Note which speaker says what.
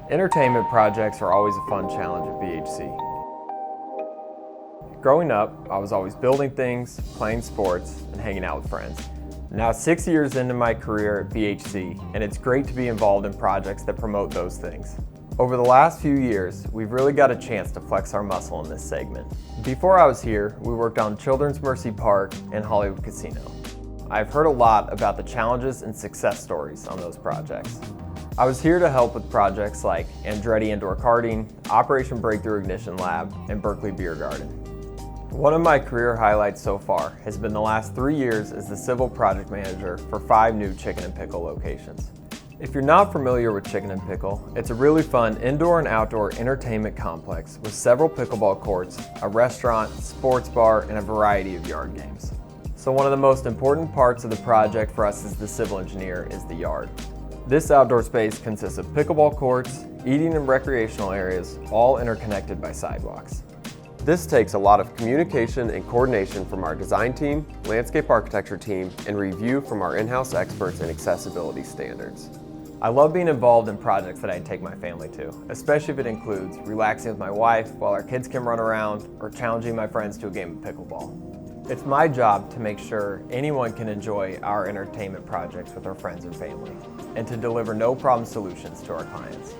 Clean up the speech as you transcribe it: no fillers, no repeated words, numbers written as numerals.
Speaker 1: Entertainment projects are always a fun challenge at BHC. Growing up, I was always building things, playing sports, and hanging out with friends. Now 6 years into my career at BHC, and it's great to be involved in projects that promote those things. Over the last few years, we've really got a chance to flex our muscle in this segment. Before I was here, we worked on Children's Mercy Park and Hollywood Casino. I've heard a lot about the challenges and success stories on those projects. I was here to help with projects like Andretti Indoor Karting, Operation Breakthrough Ignition Lab, and Berkeley Beer Garden. One of my career highlights so far has been the last 3 years as the civil project manager for 5 new Chicken N Pickle locations. If you're not familiar with Chicken N Pickle, it's a really fun indoor and outdoor entertainment complex with several pickleball courts, a restaurant, sports bar, and a variety of yard games. So one of the most important parts of the project for us as the civil engineer is the yard. This outdoor space consists of pickleball courts, eating and recreational areas, all interconnected by sidewalks. This takes a lot of communication and coordination from our design team, landscape architecture team, and review from our in-house experts in accessibility standards. I love being involved in projects that I take my family to, especially if it includes relaxing with my wife while our kids can run around or challenging my friends to a game of pickleball. It's my job to make sure anyone can enjoy our entertainment projects with their friends and family, and to deliver no-problem solutions to our clients.